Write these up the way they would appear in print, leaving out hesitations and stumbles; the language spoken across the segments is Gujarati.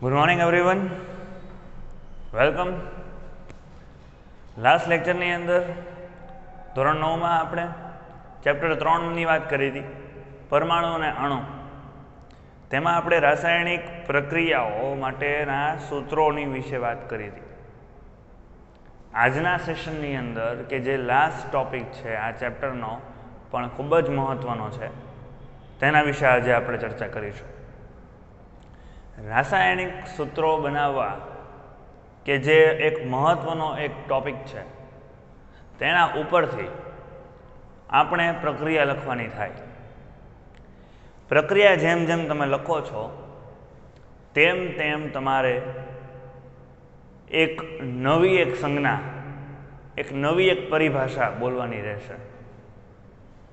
Good morning everyone, welcome. Last લેક્ચરની અંદર ધોરણ 9માં આપણે ચેપ્ટર 3ની વાત કરી હતી, પરમાણુ અને અણુ. તેમાં આપણે રાસાયણિક પ્રક્રિયાઓ માટેના સૂત્રોની વિશે વાત કરી હતી. આજના સેશનની અંદર કે જે લાસ્ટ ટોપિક છે આ ચેપ્ટરનો પણ ખૂબ જ મહત્ત્વનો છે, તેના વિશે આજે આપણે ચર્ચા કરીશું. રાસાયણિક સૂત્રો બનાવવા કે જે એક મહત્ત્વનો એક ટોપિક છે, તેના ઉપરથી આપણે પ્રક્રિયા લખવાની થાય. પ્રક્રિયા જેમ જેમ તમે લખો છો તેમ તેમ તમારે એક નવી સંજ્ઞા, એક નવી પરિભાષા બોલવાની રહેશે,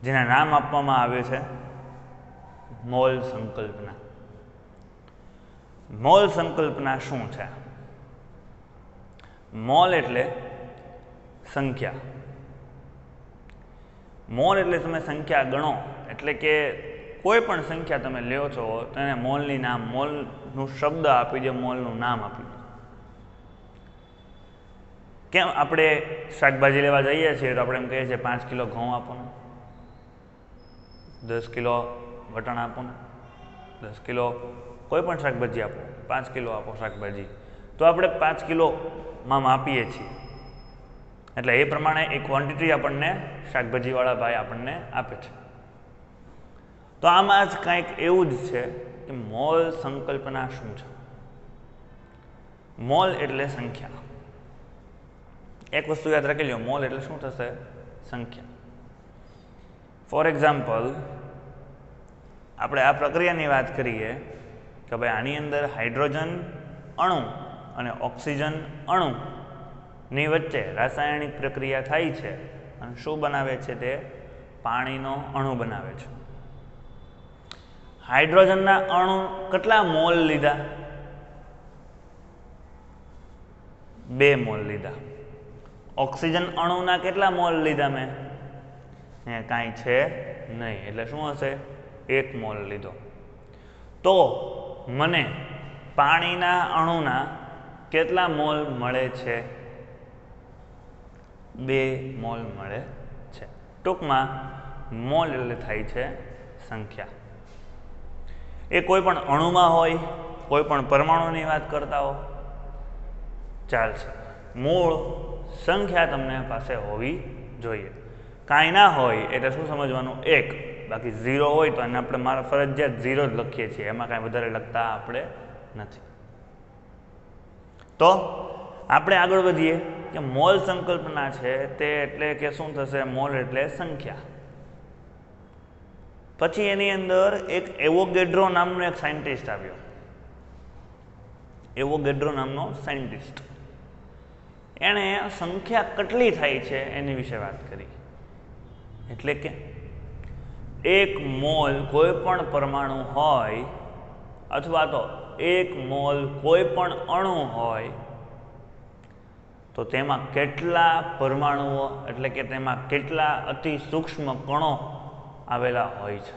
જેના નામ આપવામાં આવ્યું છે મોલ સંકલ્પના. મોલ સંકલ્પના શું છે? મોલ એટલે સંખ્યા. મોલ એટલે તમે સંખ્યા ગણો, એટલે કે કોઈ પણ સંખ્યા તમે લ્યો છો તો એને મોલની નામ, મોલનું શબ્દ આપી દો, મોલનું નામ આપી દો. કેમ આપણે શાકભાજી લેવા જઈએ છીએ તો આપણે એમ કહીએ છીએ 5 કિલો ઘઉં આપો ને, 10 કિલો વટાણા આપો ને, 10 કિલો કોઈ પણ શાકભાજી આપો, 5 કિલો આપો શાકભાજી, તો આપણે 5 કિલોમાં માપીએ છીએ. એટલે એ પ્રમાણે એક ક્વોન્ટિટી આપણને શાકભાજીવાળા ભાઈ આપણને આપે છે. તો આમાં જ કંઈક એવું જ છે કે મોલ સંકલ્પના શું છે? મોલ એટલે સંખ્યા. એક વસ્તુ યાદ રાખી લો, મોલ એટલે શું થશે? સંખ્યા. ફોર એક્ઝામ્પલ, આપણે આ પ્રક્રિયાની વાત કરીએ કે ભાઈ આની અંદર હાઇડ્રોજન અણુ અને ઓક્સિજન અણુની વચ્ચે રાસાયણિક પ્રક્રિયા થાય છે અને શું બનાવે છે? તે પાણીનો અણુ બનાવે છે. હાઇડ્રોજનના અણુ કેટલા મોલ લીધા? 2 મોલ લીધા. ઓક્સિજન અણુના કેટલા મોલ લીધા મેં? કાંઈ છે નહીં, એટલે શું હશે? 1 મોલ લીધો. તો મને પાણીના અણુના કેટલા મોલ મળે છે? 2 મોલ મળે છે. ટૂંકમાં મોલ એટલે થાય છે સંખ્યા. એ કોઈ પણ અણુમાં હોય, કોઈ પણ પરમાણુની વાત કરતા હો, ચાલશે. મૂળ સંખ્યા તમને પાસે હોવી જોઈએ. કાંઈ ના હોય એટલે શું સમજવાનું? 1. બાકી 0 હોય તો એને આપણે મારા ફરજિયાત 0 જ લખીએ છીએ, એમાં કાંઈ વધારે લખતા આપણે નથી. તો આપણે આગળ વધીએ કે મોલ સંકલ્પના છે તે એટલે કે શું થશે? મોલ એટલે સંખ્યા. પછી એની અંદર એક એવોગેડ્રો નામનો એક સાયન્ટિસ્ટ આવ્યો. એવોગેડ્રો નામનો સાયન્ટિસ્ટ, એણે સંખ્યા કેટલી થાય છે એની વિશે વાત કરી. એટલે કે 1 મોલ કોઈ પણ પરમાણુ હોય અથવા તો 1 મોલ કોઈ પણ અણુ હોય તો તેમાં કેટલા પરમાણુઓ, એટલે કે તેમાં કેટલા અતિ સૂક્ષ્મ કણો આવેલા હોય છે,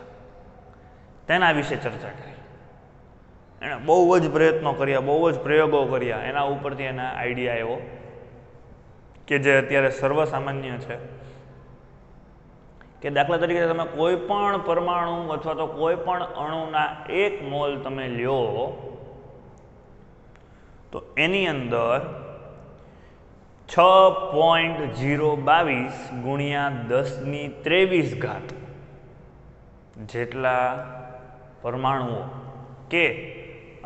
તેના વિશે ચર્ચા કરી. એણે બહુ જ પ્રયત્નો કર્યા, બહુ જ પ્રયોગો કર્યા, એના ઉપરથી એના આઈડિયા એવો કે જે અત્યારે સર્વસામાન્ય છે કે દાખલા તરીકે તમે કોઈ પણ પરમાણુ અથવા તો કોઈ પણ અણુના 1 મોલ તમે લ્યો તો એની અંદર 6.022 ગુણ્યા 1023 જેટલા પરમાણુઓ કે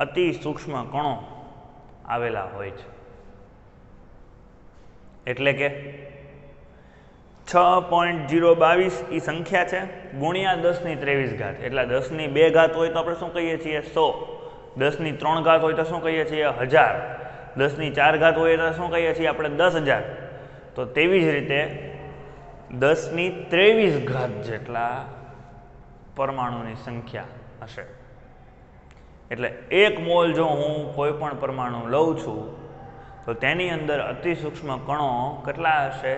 અતિ સૂક્ષ્મ કણો આવેલા હોય છે. એટલે કે 6.022 એ સંખ્યા છે, ગુણ્યા 1023, એટલે 10² હોય તો આપણે શું કહીએ છીએ? 100. 10³ હોય તો શું કહીએ છીએ? 1000. 10⁴ હોય તો શું કહીએ છીએ આપણે? 10,000. તો તેવી જ રીતે 1023 જેટલા પરમાણુની સંખ્યા હશે. એટલે 1 મોલ જો હું કોઈ પણ પરમાણુ લઉં છું તો તેની અંદર અતિ સૂક્ષ્મ કણો કેટલા હશે?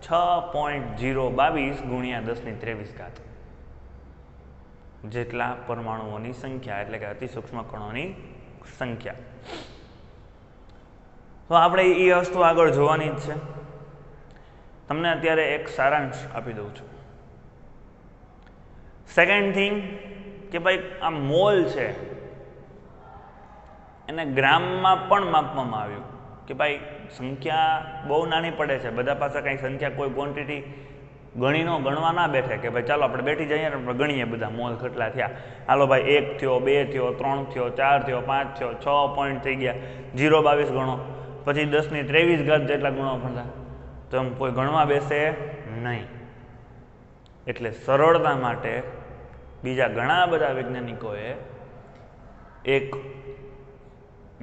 6.022 ગુણ્યા 10⁻³ જેટલા પરમાણુઓની સંખ્યા, એટલે કે અતિ સૂક્ષ્મ કણોની સંખ્યા. તો આપણે એ વસ્તુ આગળ જોવાની જ છે. તમને અત્યારે એક સારાંશ આપી દઉં છું. સેકન્ડ થિંગ કે ભાઈ આ મોલ છે એને ગ્રામમાં પણ માપવામાં આવ્યું કે ભાઈ સંખ્યા બહુ નાની પડે છે, બધા પાસે કંઈ સંખ્યા કોઈ ક્વોન્ટિટી ગણવા ના બેઠે કે ભાઈ ચાલો આપણે બેઠી જઈએ ને ગણીએ બધા મોલ કેટલા થયા. હાલો ભાઈ 1 થયો, 2 થયો, 3 થયો, 4 થયો, 5 થયો, 6 પોઈન્ટ થઈ ગયા, 0.22 ગણો, પછી 10 ની 23 ઘાત જેટલા ગણો પડતા, તો એમ કોઈ ગણવા બેસે નહીં. એટલે સરળતા માટે બીજા ઘણા બધા વૈજ્ઞાનિકોએ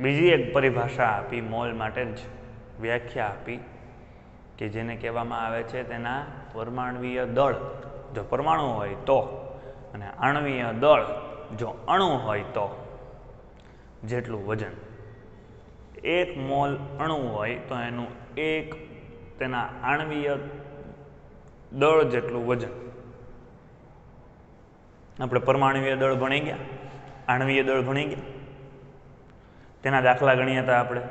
બીજી એક પરિભાષા આપી, મોલ માટે જ વ્યાખ્યા આપી કે જેને કહેવામાં આવે છે તેના પરમાણવીય દળ જો પરમાણુ હોય તો, અને આણવીય દળ જો અણુ હોય તો જેટલું વજન. 1 મોલ અણુ હોય તો એનું તેના આણવીય દળ જેટલું વજન. આપણે પરમાણવીય દળ ભણી ગયા, આણવીય દળ ભણી ગયા, તેના દાખલા ગણ્યા હતા આપણે.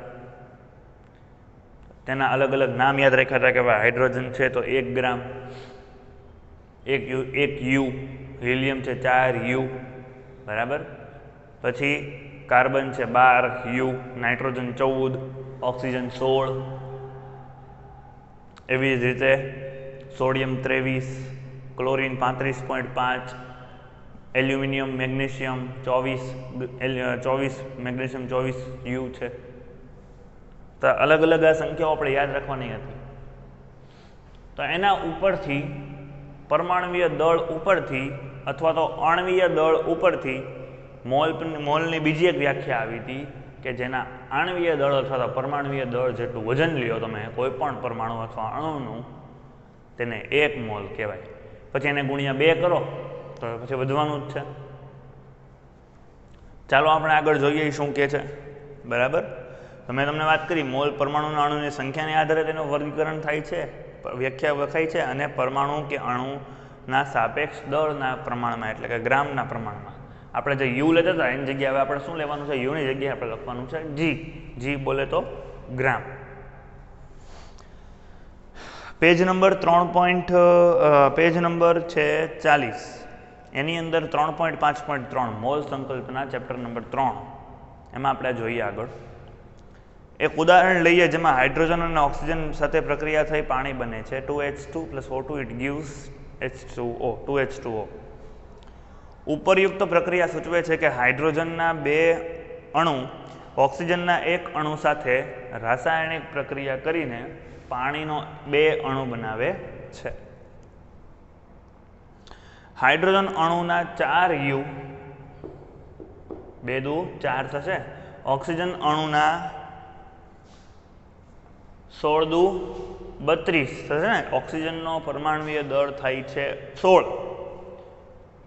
તેના અલગ અલગ નામ યાદ રાખ્યા હતા કે ભાઈ હાઇડ્રોજન છે તો 1 ગ્રામ, 1 યુ, હિલિયમ છે 4 યુ, બરાબર. પછી કાર્બન છે 12 યુ, નાઇટ્રોજન 14, ઓક્સિજન 16, એવી જ રીતે sodium 23, chlorine 35.5, aluminium magnesium 24, magnesium 24 you છે. તો અલગ અલગ આ સંખ્યાઓ આપણે યાદ રાખવાની હતી. તો એના ઉપરથી પરમાણવીય દળ ઉપરથી અથવા તો આણવીય દળ ઉપરથી મોલની બીજી એક વ્યાખ્યા આવી હતી કે જેના આણવીય દળ અથવા તો પરમાણવીય દળ જેટલું વજન લ્યો તમે કોઈ પણ પરમાણુ અથવા અણુનું, તેને 1 મોલ કહેવાય. પછી એને ગુણ્યા 2 કરો તો પછી વધવાનું જ છે. ચાલો આપણે આગળ જોઈએ શું કહે છે, બરાબર. તો મેં તમને વાત કરી મોલ પરમાણુના અણુની સંખ્યાને આધારે તેનું વર્ગીકરણ થાય છે, વ્યાખ્યા લખાય છે, અને પરમાણુ કે અણુના સાપેક્ષ દળના પ્રમાણમાં એટલે કે ગ્રામના પ્રમાણમાં. આપણે જે યુ લેતા હતા એની જગ્યાએ હવે આપણે શું લેવાનું છે, યુની જગ્યાએ આપણે લખવાનું છે જી બોલે તો ગ્રામ. પેજ નંબર 40 એની અંદર 3.5.3 મોલ સંકલ્પના ચેપ્ટર નંબર 3 એમાં આપણે જોઈએ આગળ એક ઉદાહરણ લઈએ જેમાં હાઇડ્રોજન અને ઓક્સિજન સાથે પ્રક્રિયા થઈ પાણી બને છે. 2H2 + O2 it gives H2O 2H2O. ઉપરયુક્ત પ્રક્રિયા સૂચવે છે કે હાઇડ્રોજનના 2 અણુ ઓક્સિજનના 1 અણુ સાથે રાસાયણિક પ્રક્રિયા કરીને પાણીનો 2 અણુ બનાવે છે. હાઇડ્રોજન અણુના 4 યુ 2 દુ 4 થશે. ઓક્સિજન અણુના 16 દુ 32 થશે ને. ઓક્સિજનનો પરમાણવીય દળ થાય છે 16.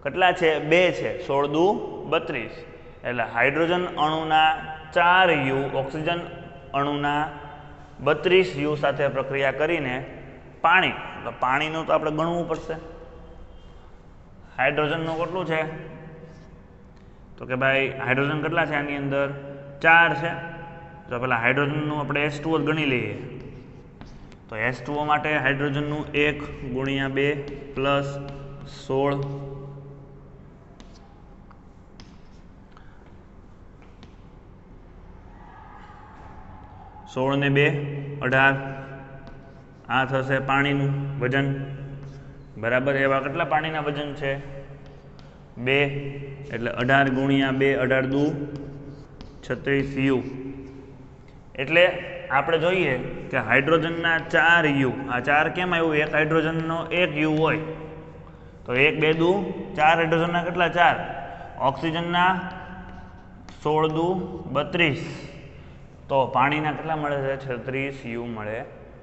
કેટલા છે? 2 છે. 16 દુ 32. એટલે હાઇડ્રોજન અણુના 4 યુ ઓક્સિજન અણુના 32 યુ સાથે પ્રક્રિયા કરીને પાણી, તો પાણીનું તો આપણે ગણવું પડશે. હાઇડ્રોજનનું કેટલું છે? તો કે ભાઈ હાઇડ્રોજન કેટલા છે આની અંદર? 4 છે. તો પેલા હાઇડ્રોજનનું આપણે H2O ગણી લઈએ. તો H2O માટે હાઇડ્રોજનનું 1 × 2 + 16 16 ને 2 18. આ થશે પાણીનું વજન, બરાબર. એવા કેટલા પાણીના વજન છે? 2. એટલે 18 × 2 18 દુ 36 યુ. એટલે આપણે જોઈએ કે હાઇડ્રોજનના 4 યુ, આ 4 કેમ આવ્યું? એક હાઇડ્રોજનનો 1 યુ હોય તો 1 2 દુ 4 હાઇડ્રોજનના કેટલા? 4. ઓક્સિજનના 16 દુ 32. તો પાણીના કેટલા મળે છે? 36 યુ મળે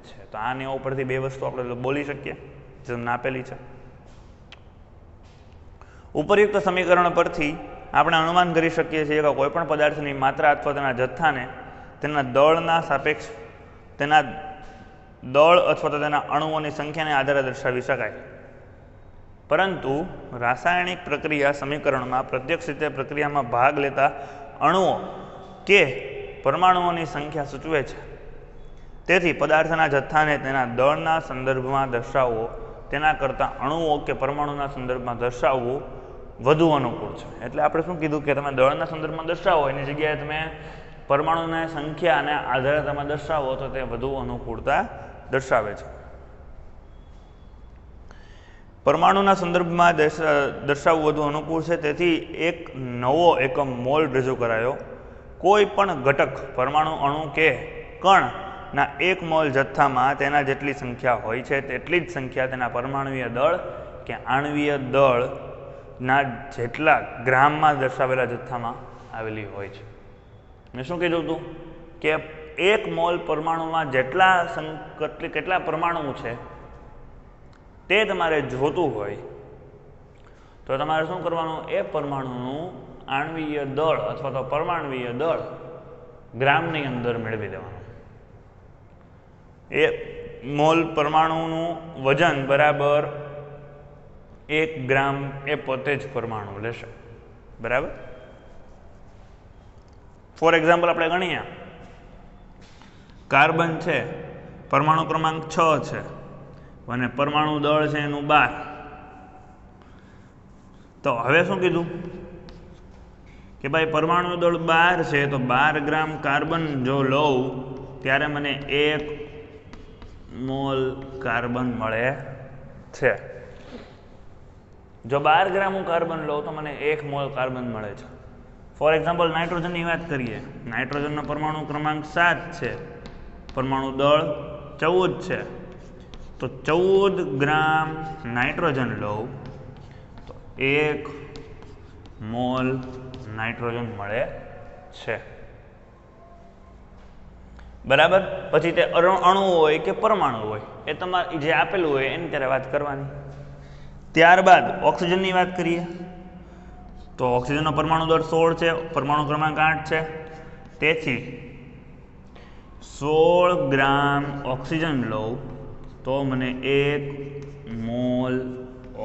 છે. તો આની ઉપરથી 2 વસ્તુ આપણે બોલી શકીએ જે તમને આપેલી છે. ઉપરયુક્ત સમીકરણ પરથી આપણે અનુમાન કરી શકીએ છીએ કે કોઈપણ પદાર્થની માત્રા અથવા તેના જથ્થાને તેના દળના સાપેક્ષ તેના દળ અથવા તો તેના અણુઓની સંખ્યાને આધારે દર્શાવી શકાય. પરંતુ રાસાયણિક પ્રક્રિયા સમીકરણમાં પ્રત્યક્ષ રીતે પ્રક્રિયામાં ભાગ લેતા અણુઓ કે પરમાણુઓની સંખ્યા સૂચવે છે. તેથી પદાર્થના જથ્થાને તેના દળના સંદર્ભમાં દર્શાવવો તેના કરતાં અણુઓ કે પરમાણુના સંદર્ભમાં દર્શાવવું વધુ અનુકૂળ છે. એટલે આપણે શું કીધું કે તમે દળના સંદર્ભમાં દર્શાવો એની જગ્યાએ તમે પરમાણુની સંખ્યાને આધારે તમે દર્શાવો તો તે વધુ અનુકૂળતા દર્શાવે છે. પરમાણુના સંદર્ભમાં દર્શાવવું વધુ અનુકૂળ છે. તેથી એક નવો એકમ મોલ રજૂ કરાયો. કોઈ પણ ઘટક પરમાણુ, અણુ કે કણના 1 મોલ જથ્થામાં તેના જેટલી સંખ્યા હોય છે તેટલી જ સંખ્યા તેના પરમાણુય દળ કે આણ્વીય દળના જેટલા ગ્રામમાં દર્શાવેલા જથ્થામાં આવેલી હોય છે. મેં શું કીધું હતું કે 1 મોલ પરમાણુમાં કેટલા પરમાણુ છે તે તમારે જોતું હોય તો તમારે શું કરવાનું, એ પરમાણુનું આણ્વીય દળ અથવા તો પરમાણ્વીય દળ ગ્રામની અંદર મેળવી દેવાનું. એ મોલ પરમાણુનું વજન બરાબર 1 ગ્રામ એ પોતે જ પરમાણુ લેશે. બરાબર. ફોર એક્ઝામ્પલ આપણે ગણીએ, કાર્બન છે, પરમાણુ ક્રમાંક 6 છે અને પરમાણુ દળ છે એનું 12. તો હવે શું કીધું કે ભાઈ પરમાણુ દળ 12 છે તો 12 ગ્રામ કાર્બન જો લઉં ત્યારે મને 1 મોલ કાર્બન મળે છે. જો 12 ગ્રામ હું કાર્બન લઉં તો મને 1 મોલ કાર્બન મળે છે. ફોર એક્ઝામ્પલ નાઇટ્રોજનની વાત કરીએ. નાઇટ્રોજનનો પરમાણુ ક્રમાંક 7 છે, પરમાણુ દળ 14 છે. તો 14 ગ્રામ નાઇટ્રોજન લઉં તો 1 મોલ નાઇટ્રોજન મળે છે. બરાબર. પછી તે અણુ હોય કે પરમાણુ હોય એ તમારે જે આપેલું હોય એની ત્યારે વાત કરવાની. ત્યારબાદ ઓક્સિજનની વાત કરીએ તો ઓક્સિજનનો પરમાણુ દળ 16 છે, પરમાણુ ક્રમાંક 8 છે. તેથી 16 ગ્રામ ઓક્સિજન લઉં તો મને 1 મોલ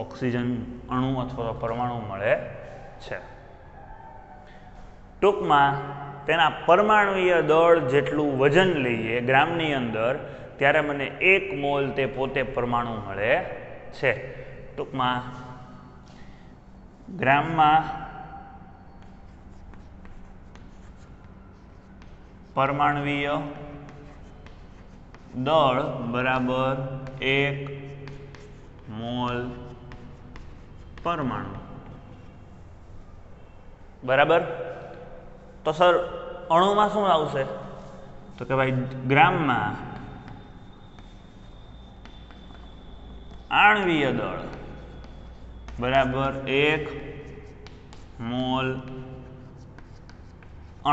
ઓક્સિજન અણુ અથવા તો પરમાણુ મળે છે. ટૂંકમાં તેના પરમાણુય દળ જેટલું વજન લઈએ ગ્રામની અંદર ત્યારે મને 1 મોલ તે પોતે પરમાણુ મળે છે. ટૂંકમાં ગ્રામમાં પરમાણુય દળ બરાબર 1 મોલ પરમાણુ. બરાબર. તો સર અણુમાં શું આવશે તો કે ભાઈ ગ્રામમાં આણ્વીય દળ બરાબર 1 મોલ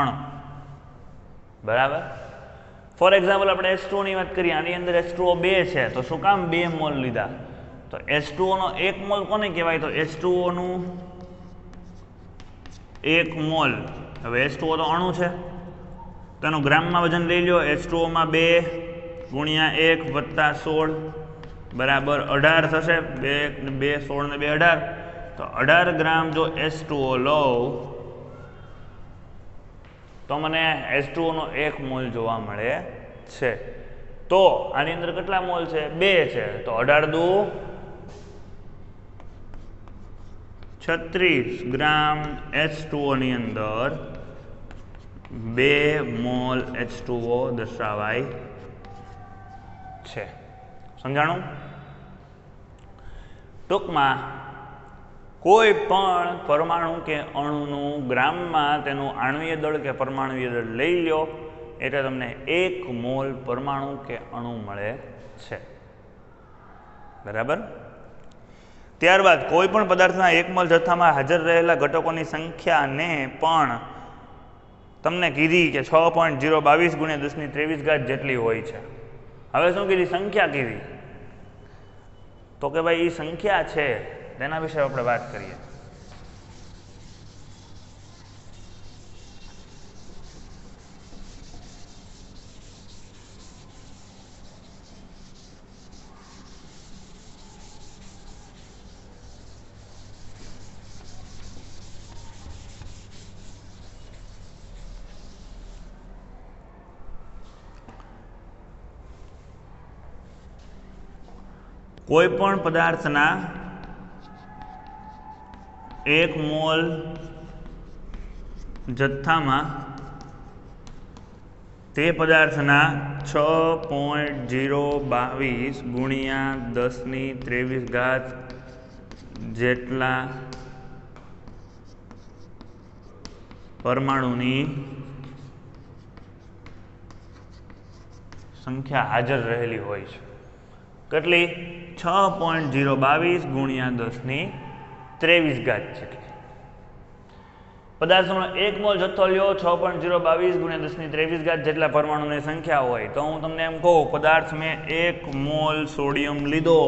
અણુ. બરાબર. ફોર એક્ઝામ્પલ આપણે H2O ની વાત કરીએ. આની અંદર H2O 2 છે તો શું કામ 2 મોલ લીધા? તો H2O નો 1 મોલ કોને કહેવાય? તો H2O નું 1 મોલ. હવે H2O તો અણુ છે તો એનું ગ્રામમાં વજન લઈ લો. H2O માં 2 ગુણ્યા 1 વત્તા 16 બરાબર 18 થશે. 2 16 ને 2 18. તો 18 ગ્રામ જો H2O લઉં તો મને H2O નો 1 મોલ જોવા મળે છે. તો આની અંદર કેટલા મોલ છે? 2 છે. તો 18 દુ 36 ગ્રામ H2O ની અંદર 2 મોલ H2O દર્શાવાય છે. સમજાણું? ટૂંકમાં કોઈ પણ પરમાણુ કે અણુનું ગ્રામમાં તેનું આણ્વીય દળ કે પરમાણુય દળ લઈ લો એટલે તમને 1 મોલ પરમાણુ કે અણુ મળે છે. બરાબર. ત્યારબાદ કોઈ પણ પદાર્થના 1 મોલ જથ્થામાં હાજર રહેલા ઘટકોની સંખ્યાને પણ તમને કીધી કે 6.022 ગુણ્યા 1023 જેટલી હોય છે. હવે શું કીધી? સંખ્યા કીધી. તો કે ભાઈ એ સંખ્યા છે તેના વિશે આપણે વાત કરીએ. કોઈ પણ પદાર્થના 1 મોલ જથ્થામાં તે પદાર્થના 6.022 ગુણ્યા 1023 જેટલા પરમાણુની સંખ્યા હાજર રહેલી હોય છે. કેટલી? 6.022 ગુણ્યા 1023 જેટલી. પદાર્થનો 1 મોલ જથ્થો લ્યો, 6.022 ગુણ્યા 1023 જેટલા પરમાણુની સંખ્યા હોય તો હું તમને એમ કહું, પદાર્થ મેં 1 મોલ સોડિયમ લીધો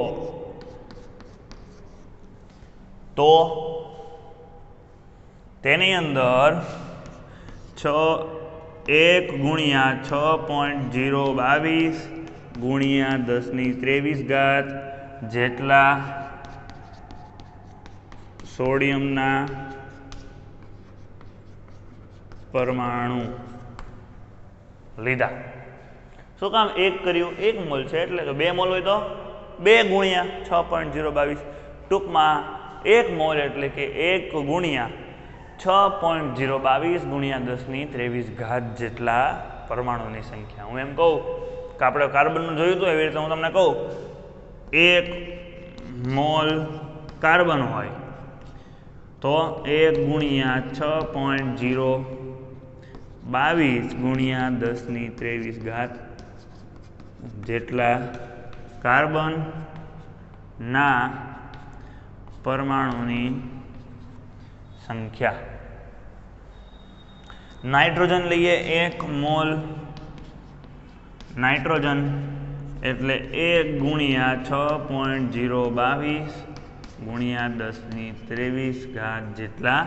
તો તેની અંદર 1 ગુણ્યા 6.022 ગુણ્યા 1023 જેટલા સોડિયમના પરમાણુ લીધા. શું કામ 1 કર્યું? 1 મોલ છે એટલે કે 2 મોલ હોય તો 2 ગુણ્યા 6.022. ટૂંકમાં 1 મોલ એટલે કે 1 ગુણ્યા 6.022 ગુણ્યા 1023 જેટલા પરમાણુની સંખ્યા. હું એમ કહું કે આપણે કાર્બનનું જોયું હતું એવી રીતે હું તમને કહું 1 મોલ કાર્બન હોય તો 1 ગુણ્યા 6.022 ગુણ્યા 1023 જેટલા કાર્બનના પરમાણુની સંખ્યા. નાઇટ્રોજન લઈએ 1 મોલ નાઇટ્રોજન એટલે 1 ગુણ્યા 6.022 ગુણ્યા 1023 જેટલા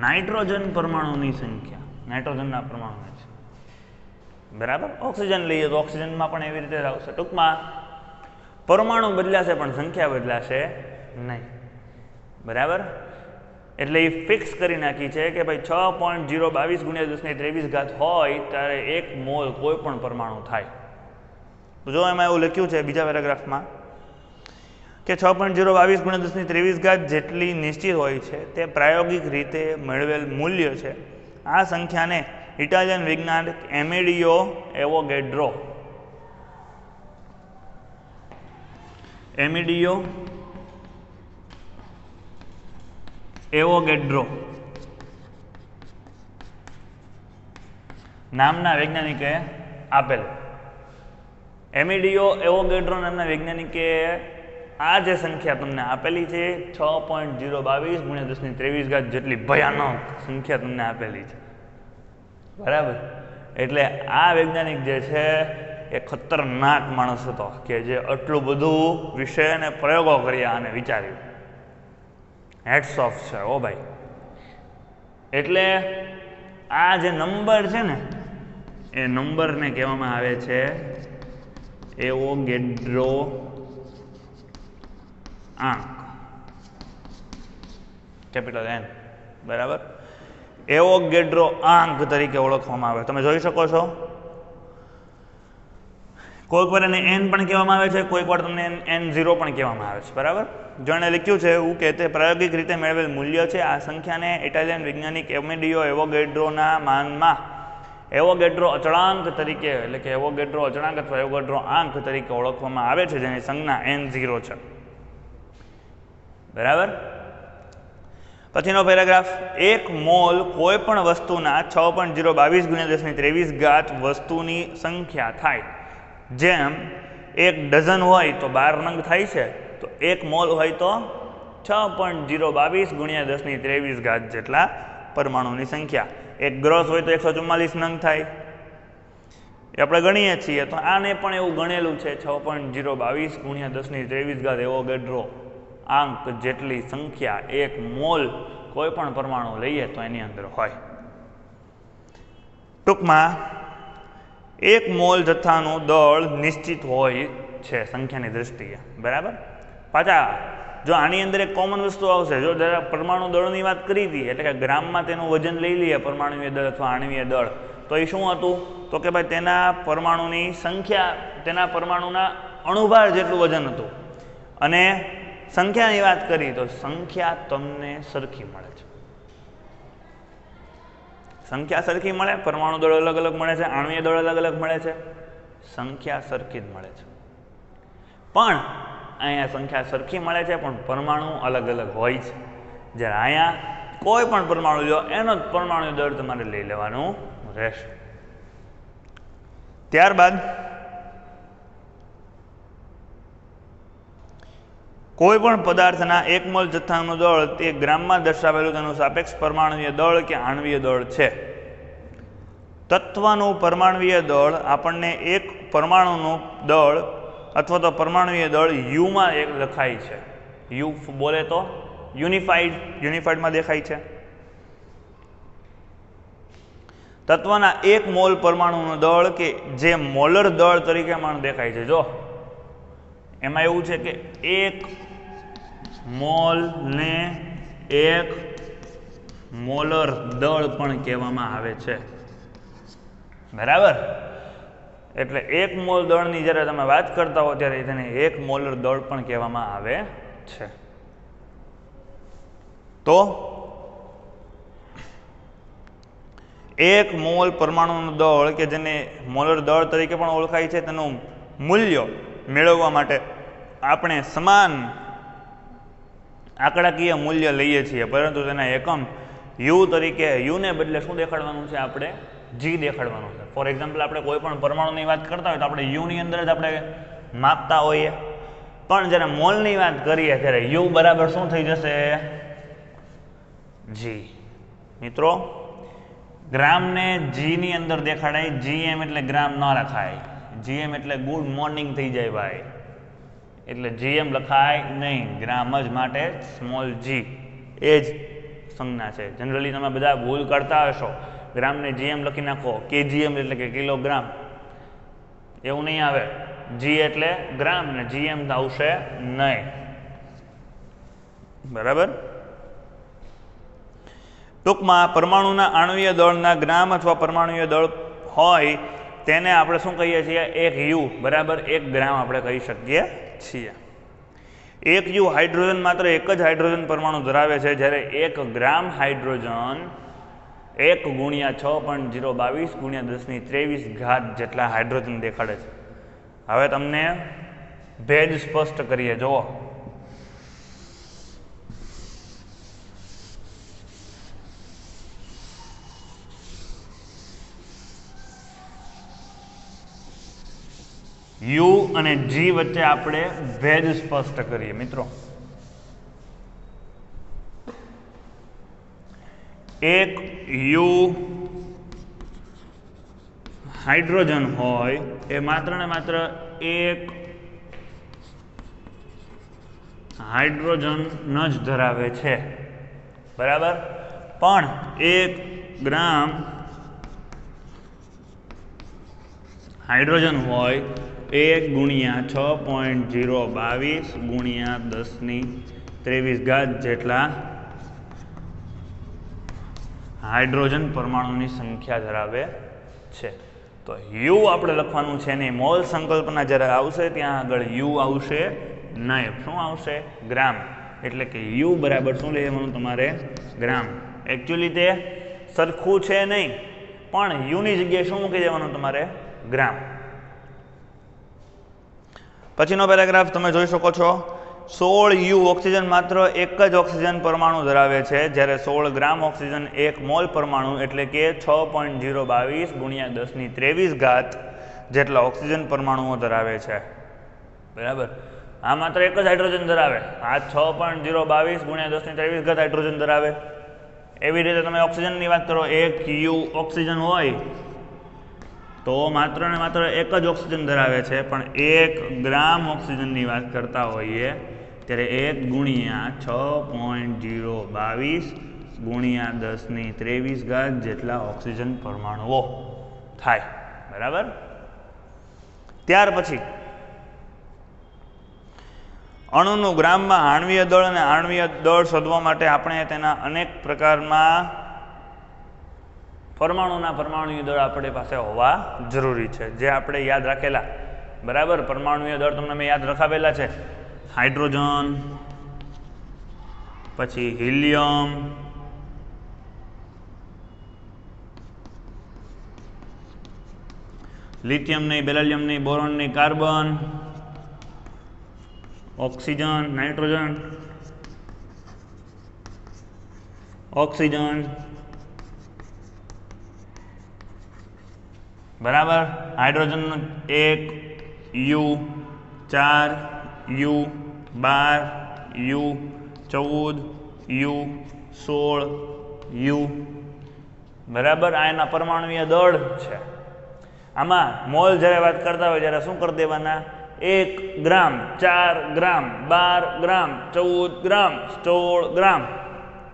નાઇટ્રોજન પરમાણુની સંખ્યા. નાઇટ્રોજનના પરમાણુ છે. બરાબર. ઓક્સિજન લઈએ તો ઓક્સિજનમાં પણ એવી રીતે આવશે. ટૂંકમાં પરમાણુ બદલાશે પણ સંખ્યા બદલાશે નહીં. બરાબર. એટલે એ ફિક્સ કરી નાખી છે કે ભાઈ 6.022 ગુણ્યા 1023 હોય ત્યારે 1 મોલ કોઈ પણ પરમાણુ થાય. તો જો એમાં એવું લખ્યું છે બીજા પેરેગ્રાફમાં કે 6.022 ગુણ્યા 1023 જેટલી નિશ્ચિત હોય છે તે પ્રાયોગિક રીતે મેળવેલ મૂલ્ય છે. આ સંખ્યાને ઇટાલિયન વૈજ્ઞાનિક એમેડિયો એવોગેડ્રો નામના વૈજ્ઞાનિકે આપેલ. એમેડિયો એવોગેડ્રો નામના વૈજ્ઞાનિકે આ જે સંખ્યા તમને આપેલી છે 6.022 ગુણ્યા 1023 જેટલી ભયાનક સંખ્યા તમને આપેલી છે. બરાબર. એટલે આ વૈજ્ઞાનિક જે છે એ ખતરનાક માણસ હતો કે જે આટલું બધું વિષય અને પ્રયોગો કર્યા અને વિચાર્યું. હેડ્સ ઓફ છે ઓ ભાઈ. એટલે આ જે નંબર છે ને એ નંબરને કહેવામાં આવે છે એવોગેડ્રો આંક, કેપિટલ N. બરાબર. એવોગેડ્રો આંક તરીકે ઓળખવામાં આવે. તમે જોઈ શકો છો કોઈક વાર એને n પણ કહેવામાં આવે છે, કોઈક વાર તમને n0 પણ કહેવામાં આવે છે. બરાબર. જો એને લખ્યું છે એવું કે તે પ્રાયોગિક રીતે મેળવેલ મૂલ્ય છે. આ સંખ્યાને ઇટાલિયન વૈજ્ઞાનિક એમેડિયો એવોગેડ્રોના માનમાં એવોગેડ્રો અચળાંક તરીકે એટલે કે એવોગેડ્રો અચળાંક અથવા એવોગેડ્રો આંક તરીકે ઓળખવામાં આવે છે, જેની સંજ્ઞા n0 છે. બરાબર. પછીનો પેરેગ્રાફ 1 મોલ કોઈ પણ વસ્તુના 6.022 ગુણ્યા 1023 વસ્તુની સંખ્યા થાય. જેમ 1 ડઝન હોય તો 12 નંગ થાય છે, તો 1 મોલ હોય તો 6.022 ગુણ્યા 1023 જેટલા પરમાણુની સંખ્યા. 1 ગ્રોસ હોય તો 144 નંગ થાય. એ આપણે ગણીએ છીએ તો આને પણ એવું ગણેલું છે 6.022 ગુણ્યા 1023 એવોગેડ્રો આંક જેટલી સંખ્યા 1 મોલ કોઈ પણ પરમાણુ લઈએ તો એની અંદર હોય. ટૂંકમાં 1 મોલ જથ્થાનું દળ નિશ્ચિત હોય છે સંખ્યાની દ્રષ્ટિએ. બરાબર. પાછા જો આની અંદર એક કોમન વસ્તુ આવશે. જો જરા પરમાણુ દળની વાત કરી હતી એટલે કે ગ્રામમાં તેનું વજન લઈ લઈએ પરમાણુય દળ અથવા આણવીય દળ, તો એ શું હતું? તો કે ભાઈ તેના પરમાણુની સંખ્યા તેના પરમાણુના અણુભાર જેટલું વજન હતું. અને સંખ્યાની વાત કરી તો સંખ્યા તમને સરખી મળે છે. સંખ્યા સરખી મળે, પરમાણુ દળ અલગ અલગ મળે છે, આણ્વીય દળ અલગ અલગ મળે છે, સંખ્યા સરખી જ મળે છે. પણ અહીંયા સંખ્યા સરખી મળે છે પણ પરમાણુ અલગ અલગ હોય છે. જ્યારે અહીંયા કોઈ પણ પરમાણુ લો એનો જ પરમાણુ દળ તમારે લઈ લેવાનું રહેશે. ત્યારબાદ કોઈ પણ પદાર્થના 1 મોલ જથ્થાનું દળ તે ગ્રામમાં દર્શાવેલું તેનું સાપેક્ષ પરમાણુય દળ કે આણ્વીય દળ છે. તત્વનું પરમાણુય દળ આપણને એક પરમાણુનું દળ અથવા તો પરમાણુય દળ યુમાં એક લખાય છે. યુ બોલે તો યુનિફાઈડમાં દેખાય છે. તત્વના 1 મોલ પરમાણુનું દળ કે જે મોલર દળ તરીકે પણ દેખાય છે. જો એમાં એવું છે કે 1 મોલ ને 1 મોલર દળ પણ કહેવામાં આવે છે. બરાબર? એટલે 1 મોલ દળની જ્યારે તમે વાત કરતા હો ત્યારે તેને 1 મોલર દળ પણ કહેવામાં આવે છે. તો 1 મોલ પરમાણુનું દળ કે જેને મોલર દળ તરીકે પણ ઓળખાય છે તેનું મૂલ્ય મેળવવા માટે આપણે સમાન આંકડાકીય મૂલ્ય લઈએ છીએ, પરંતુ તેના એકમ યુ તરીકે યુને બદલે શું દેખાડવાનું છે? આપણે જી દેખાડવાનું છે. ફોર એક્ઝામ્પલ આપણે કોઈ પણ પરમાણુની વાત કરતા હોય તો આપણે યુની અંદર જ આપણે માપતા હોઈએ, પણ જ્યારે મોલની વાત કરીએ ત્યારે યુ બરાબર શું થઈ જશે? જી. મિત્રો, ગ્રામને જીની અંદર દેખાડાય, જીએમ એટલે ગ્રામ ન લખાય, જીએમ એટલે ગુડ મોર્નિંગ થઈ જાય ભાઈ, એટલે જીએમ લખાય નહીં, ગ્રામ જ, માટે સ્મોલ જી એ જ સંજ્ઞા છે. જનરલી તમે બધા ભૂલ કરતા હશો, ગ્રામને જીએમ લખી નાખો, કેજીએમ એટલે કે કિલોગ્રામ, એવું નહીં આવે. જી એટલે ગ્રામ ને જીએમ આવશે નહીં. બરાબર? ટૂંકમાં પરમાણુના આણ્વીય દળના ગ્રામ અથવા પરમાણુય દળ હોય તેને આપણે શું કહીએ છીએ? 1 યુ બરાબર 1 ગ્રામ આપણે કહી શકીએ છીએ. 1 યુ હાઇડ્રોજન માત્ર એક જ હાઇડ્રોજન પરમાણુ ધરાવે છે, જ્યારે 1 ગ્રામ હાઇડ્રોજન 1 ગુણ્યા 6.022 ગુણ્યા 1023 ઘાત જેટલા હાઇડ્રોજન દેખાડે છે. હવે તમને ભેદ સ્પષ્ટ કરીએ. જુઓ, યુ અને જી વચ્ચે આપણે ભેદ સ્પષ્ટ કરીએ. મિત્રો, 1 યુ હાઇડ્રોજન હોય એ માત્ર ને માત્ર 1 હાઇડ્રોજન જ ધરાવે છે. બરાબર? પણ 1 ગ્રામ હાઇડ્રોજન હોય 1 ગુણ્યા 6.022 ગુણ્યા 1023 ઘાત જેટલા હાઇડ્રોજન પરમાણુની સંખ્યા ધરાવે છે. તો યુ આપણે લખવાનું છે નહીં. મોલ સંકલ્પના જ્યારે આવશે ત્યાં આગળ યુ આવશે નહીં. શું આવશે? ગ્રામ. એટલે કે યુ બરાબર શું લેવાનું તમારે? ગ્રામ. એકચ્યુઅલી તે સરખું છે નહીં, પણ યુની જગ્યાએ શું મૂકી દેવાનું તમારે? ગ્રામ. પછીનો પેરેગ્રાફ તમે જોઈ શકો છો. 16 યુ ઓક્સિજન માત્ર એક જ ઓક્સિજન પરમાણુ ધરાવે છે, જ્યારે 16 ગ્રામ ઓક્સિજન 1 મોલ પરમાણુ એટલે કે 6.022 ગુણ્યા 1023 ઘાત જેટલા ઓક્સિજન પરમાણુઓ ધરાવે છે. બરાબર? આ માત્ર એક જ હાઇડ્રોજન ધરાવે. આ 6.022 ગુણ્યા 1023 ઘાત હાઇડ્રોજન ધરાવે. એવી રીતે તમે ઓક્સિજનની વાત કરો, 1 યુ ઓક્સિજન હોય તો માત્ર ને માત્ર એક જ ઓક્સિજન ધરાવે છે, પણ 1 ગ્રામ ઓક્સિજનની વાત કરતા હોઈએ ત્યારે 1 ગુણ્યા 6.022 ગુણ્યા 1023 ઘાત જેટલા ઓક્સિજન પરમાણુઓ થાય. બરાબર? ત્યાર પછી અણુનું ગ્રામમાં આણ્વીય દળ અને આણ્વીય દળ શોધવા માટે આપણે તેના અનેક પ્રકારમાં પરમાણુના પરમાણુય દળ આપણી પાસે હોવા જરૂરી છે, જે આપણે યાદ રાખેલા. બરાબર? પરમાણુય દળ તમને મેં યાદ રખાવેલા છે. હાઇડ્રોજન, પછી હિલિયમ, લિથિયમ નહીં, બેરિલિયમ નહીં, બોરોન નહીં, કાર્બન, ઓક્સિજન, નાઇટ્રોજન, ઓક્સિજન, બરાબર. Hydrogen 1 U, 4 U, 12 U, 14 U, 16 U, બરાબર. આ એના પરમાણુય દળ છે. આમાં મોલ જ્યારે વાત કરતા હોય ત્યારે શું કરી દેવાના? 1 ગ્રામ, 4 ગ્રામ, 12 ગ્રામ, 14 ગ્રામ, 16 ગ્રામ.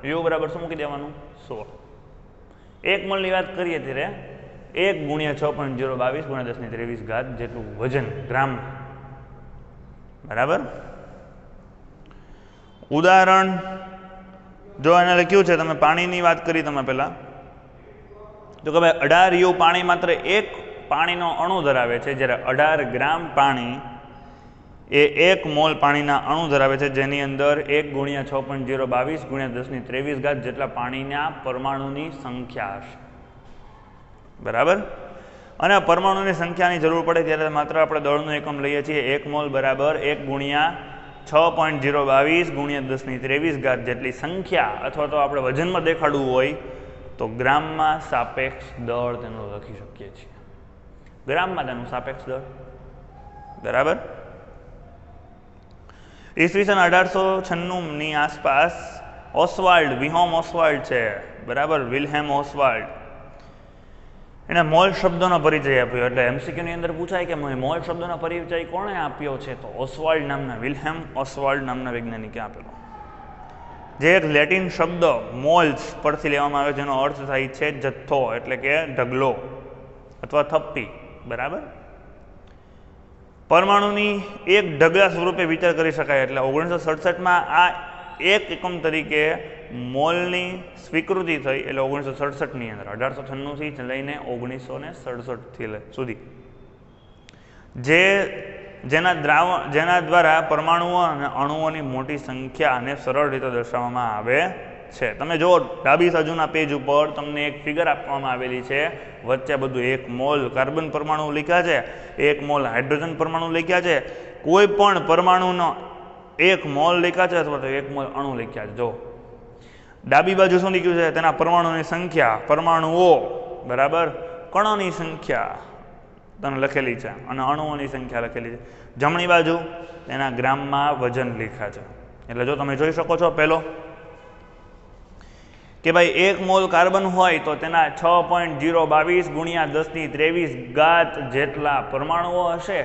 U બરાબર શું મૂકી દેવાનું? 16. 1 મોલની વાત કરીએ ત્યારે 1 ગુણ્યા 6.022 ગુણ્યા 10⁻23 ઘાત જેટલું વજન ગ્રામ. બરાબર. ઉદાહરણ જો એને લખ્યું છે, તમે પાણીની વાત કરી તમે પહેલા, તો કે ભાઈ 18 U પાણી માત્ર 1 પાણીનો અણુ ધરાવે છે, જ્યારે 18 ગ્રામ પાણી એ 1 મોલ પાણીના અણુ ધરાવે છે, જેની અંદર 1 ગુણ્યા 6.022 ગુણ્યા 10⁻23 ઘાત જેટલા પાણીના પરમાણુની સંખ્યા હશે. બરાબર. અને પરમાણુની સંખ્યાની જરૂર પડે ત્યારે માત્ર આપણે દળનું એકમ લઈએ છીએ. 1 મોલ બરાબર 1 ગુણ્યા 6.022 ગુણ્યા 10⁻23 ઘાત જેટલી સંખ્યા, અથવા તો આપણે વજનમાં દેખાડવું હોય તો ગ્રામમાં સાપેક્ષ દળ તેનું લખી શકીએ છીએ. ગ્રામમાં તેનું સાપેક્ષ દળ. બરાબર. ઈસવીસન 1896ની આસપાસ ઓસ્વાલ્ડ, વિહોમ ઓસ્વાલ્ડ છે, બરાબર, વિલ્હેમ ઓસ્વાલ્ડ, એને મોલ શબ્દનો પરિચય આપ્યો. એટલે એમસીક્યુની અંદર પૂછાય કે મોલ શબ્દનો પરિચય કોણે આપ્યો છે? તો ઓસ્વાલ્ડ નામના, વિલ્હેમ ઓસ્વાલ્ડ નામના વૈજ્ઞાનિકે આપેલો, જે એક લેટિન શબ્દ મોલ્સ પરથી લેવામાં આવ્યો, જેનો અર્થ થાય છે જથ્થો, એટલે કે ઢગલો અથવા થપ્પી. બરાબર. પરમાણુની એક ઢગલા સ્વરૂપે વિચાર કરી શકાય. એટલે 1967માં આ એક એકમ તરીકે મોલની સ્વીકૃતિ થઈ. એટલે 1967ની અંદર, 1896થી લઈને 1967 સુધી, જેના દ્વારા પરમાણુઓ અને અણુઓની મોટી સંખ્યાને સરળ રીતે દર્શાવવામાં આવે છે. તમે જો ડાબી બાજુના પેજ ઉપર તમને એક ફિગર આપવામાં આવેલી છે. વચ્ચે બધું 1 મોલ કાર્બન પરમાણુ લખ્યા છે, 1 મોલ હાઇડ્રોજન પરમાણુ લખ્યા છે, કોઈ પણ પરમાણુનો 1 મોલ લખ્યા છે અથવા તો 1 મોલ અણુ લખ્યા છે. જો ડાબી બાજુ શું લખ્યું છે? તેના પરમાણુની સંખ્યા, પરમાણુઓ, બરાબર, કણોની સંખ્યા તને લખેલી છે અને અણુઓની સંખ્યા લખેલી છે. જમણી બાજુ તેના ગ્રામમાં વજન લખ્યા છે. એટલે જો તમે જોઈ શકો છો, પહેલો કે ભાઈ 1 મોલ કાર્બન હોય તો તેના 6.022 ગુણ્યા 10⁻23 ઘાત જેટલા પરમાણુઓ હશે,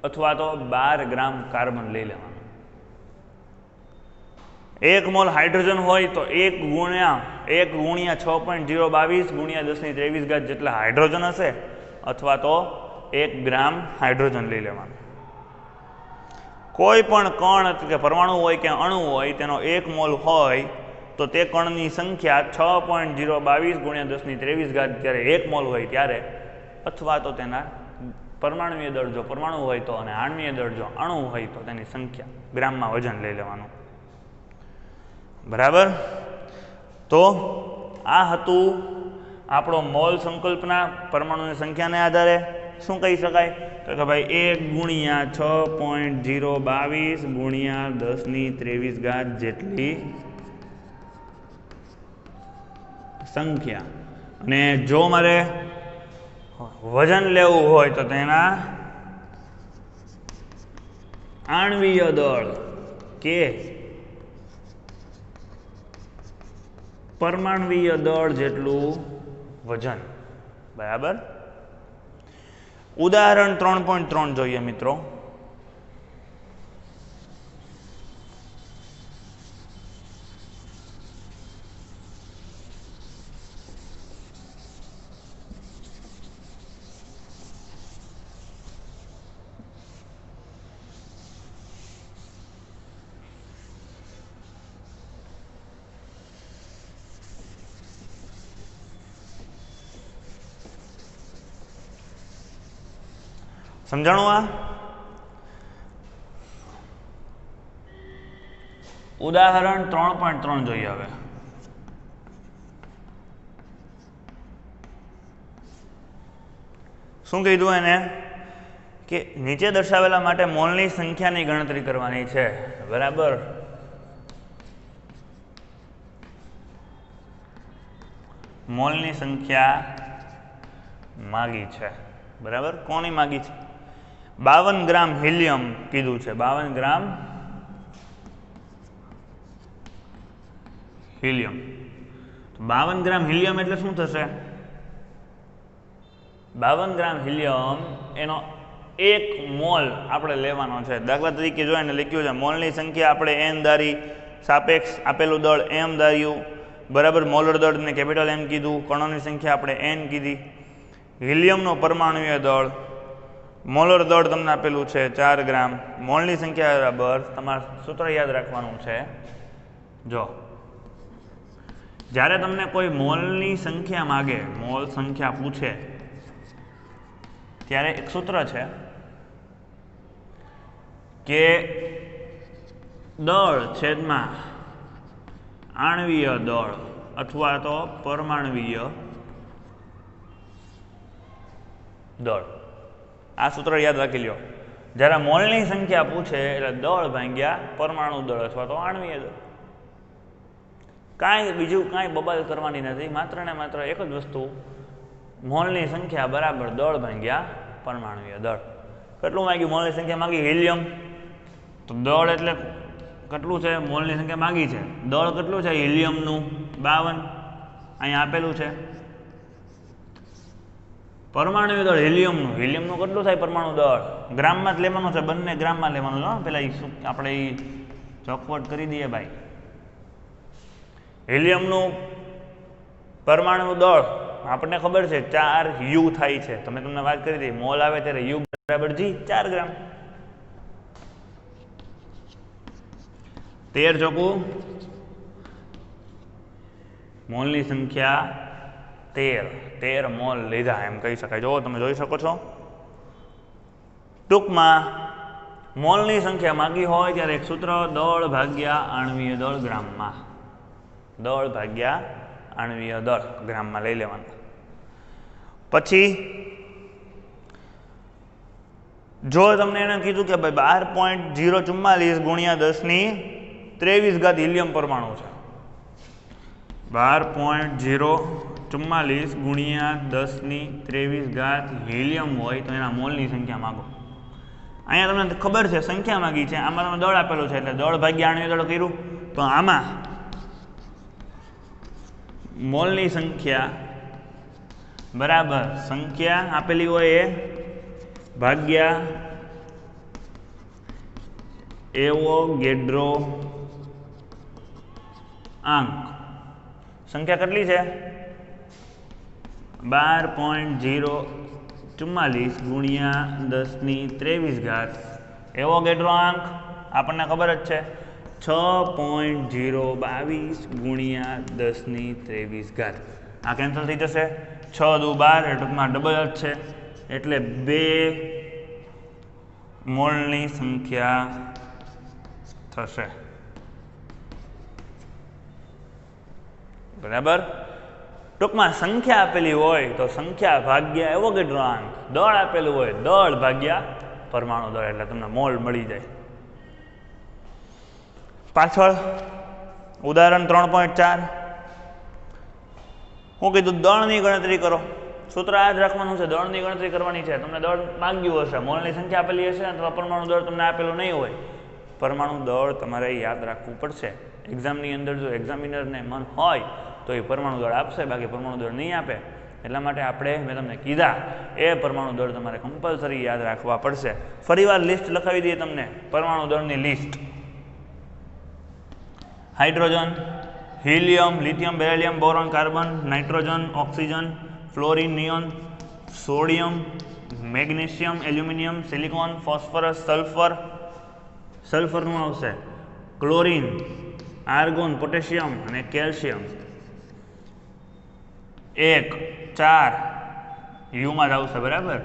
અથવા તો 12 ગ્રામ કાર્બન લઈ લેવાનું. 1 મોલ હાઇડ્રોજન હોય તો 1 ગુણ્યા 6.022 ગુણ્યા 10⁻23 ઘાત જેટલા હાઇડ્રોજન હશે, અથવા તો 1 ગ્રામ હાઇડ્રોજન લઈ લેવાનું. કોઈ પણ કણ કે પરમાણુ હોય કે અણુ હોય તેનો 1 મોલ હોય તો તે કણની સંખ્યા 6.022 ગુણ્યા 10⁻23 ઘાત જ્યારે 1 મોલ હોય ત્યારે, અથવા તો તેના પરમાણુય દળ જો પરમાણુ હોય તો, અને આણ્વીય દળ જો અણુ હોય તો તેની સંખ્યા, ગ્રામમાં વજન લઈ લેવાનું. બરાબર. તો આ હતું આપણો મોલ સંકલ્પના. પરમાણુની સંખ્યાને આધારે શું કહી શકાય? તો કે ભાઈ 1 ગુણ્યા 6.022 ગુણ્યા 10⁻23 ઘાત જેટલી સંખ્યા. અને જો મારે વજન લેવું હોય તો તેના આણ્વીય દળ કે પરમાણ્વીય દળ જેટલું વજન. બરાબર. ઉદાહરણ 3.3 જોઈએ મિત્રો. સમજાણું? આ ઉદાહરણ 3.3 જોઈએ હવે. શું કીધું એને કે નીચે દર્શાવેલા માટે મોલની સંખ્યાની ગણતરી કરવાની છે. બરાબર. મોલની સંખ્યા માગી છે. બરાબર. કોની માગી છે? 52 ગ્રામ હિલિયમ કીધું છે. 52 ગ્રામ હિલિયમ. 52 ગ્રામ હિલિયમ એટલે શું થશે? 52 ગ્રામ હિલિયમ એનો 1 મોલ આપણે લેવાનો છે. દાખલા તરીકે જો એને લખ્યું છે મોલની સંખ્યા આપણે n ધારી, સાપેક્ષ આપેલું દળ m ધાર્યું. બરાબર. મોલર દળને કેપિટલ M કીધું, કણોની સંખ્યા આપણે n કીધી. હિલિયમનો પરમાણુય દળ, મોલર દળ તમને આપેલું છે 4 ગ્રામ. મોલની સંખ્યા બરાબર તમારે સૂત્ર યાદ રાખવાનું છે. જો જ્યારે તમને કોઈ મોલની સંખ્યા માગે, મોલ સંખ્યા પૂછે, ત્યારે એક સૂત્ર છે કે દળ છેદમાં આણ્વીય દળ અથવા તો પરમાણ્વીય દળ. આ સૂત્ર યાદ રાખી લ્યો. જ્યારે મોલની સંખ્યા પૂછે એટલે દળ ભાગ્યા પરમાણુ દળ અથવા તો આણ્વીય દળ. કાંઈ બીજું કાંઈ બબાલ કરવાની નથી. માત્ર ને માત્ર એક જ વસ્તુ, મોલની સંખ્યા બરાબર દળ ભાગ્યા પરમાણુય દળ. કેટલું માગ્યું? મોલની સંખ્યા માગી હિલિયમ. તો દળ એટલે કેટલું છે? મોલની સંખ્યા માગી છે. દળ કેટલું છે? હિલિયમનું 52 અહીંયા આપેલું છે. પરમાણુ દળ હિલિયમનું કેટલું થાય? પરમાણુ દળ ગ્રામમાં જ લેવાનું છે. બંને ગ્રામમાં લેવાનું છે. પેલા આપણે એ ચોખવટ કરી દઈએ ભાઈ. હિલિયમનું પરમાણુ દળ આપણને ખબર છે 4 U થાય છે. તમને વાત કરી હતી મોલ આવે ત્યારે U બરાબર G, 4 ગ્રામ. 13 ચોકું મોલની સંખ્યા 13 મોલ લીધા એમ કહી શકાય. જો તમે જોઈ શકો છો. ટૂંકમાં મોલની સંખ્યા માગી હોય ત્યારે એક સૂત્ર, દળ ભાગ્યા આણ્વીય દળ ગ્રામમાં. દળ ભાગ્યા આણ્વીય દળ ગ્રામમાં લઈ લેવાનું. પછી જો તમને એને કીધું કે ભાઈ 12.044 ગુણ્યા 10⁻23 હિલિયમ પરમાણુ છે. 12.044 ગુણ્યા 10⁻23 હિલિયમ હોય તો એના મોલની સંખ્યા માગો. અહીંયા તમને ખબર છે સંખ્યા માગી છે, આમાં તમે દળ આપેલું છે એટલે દળ ભાગ્યા આણ્વીય દળ કર્યું. તો આમાં મોલની સંખ્યા બરાબર સંખ્યા આપેલી હોય એ ભાગ્યા એવોગેડ્રો આંક. સંખ્યા કેટલી છે? 12.044 ગુણ્યા 10⁻23. એવોગેડ્રો આંક આપણને ખબર જ છે 6.022 ગુણ્યા 10⁻23. આ કેન્સલ થઈ જશે. 6 દુ 12 એ ટૂંકમાં ડબલ જ છે એટલે 2 મોલની સંખ્યા થશે. બરાબર. ટૂંકમાં સંખ્યા આપેલી હોય તો સંખ્યા ભાગ્યા એવોગેડ્રો આંક, દળ આપેલું હોય દળ ભાગ્યા પરમાણુ દળ એટલે તમને મોલ મળી જાય. પાછળ ઉદાહરણ 3.4 હું કીધું દળની ગણતરી કરો. સૂત્ર આ જ રાખવાનું છે, દળની ગણતરી કરવાની છે. તમને દળ માંગ્યું હશે, મોલની સંખ્યા આપેલી હશે અથવા પરમાણુ દળ તમને આપેલું નહીં હોય. પરમાણુ દળ તમારે યાદ રાખવું પડશે. એક્ઝામની અંદર જો એક્ઝામિનરને મન હોય તો એ પરમાણુ દળ આપશે, બાકી પરમાણુ દળ નહીં આપે. એટલા માટે આપણે મેં તમને કીધા એ પરમાણુ દળ તમારે કમ્પલસરી યાદ રાખવા પડશે. ફરીવાર લિસ્ટ લખાવી દઈએ તમને, પરમાણુ દળની list. Hydrogen, helium, lithium, beryllium, boron, carbon, nitrogen, oxygen, fluorine, neon, sodium, magnesium, aluminium, silicon, phosphorus, sulphur. સલ્ફરનું આવશે ક્લોરિન, આર્ગોન, પોટેશિયમ અને કેલ્શિયમ. 1 4 યુમાં જ આવશે. બરાબર.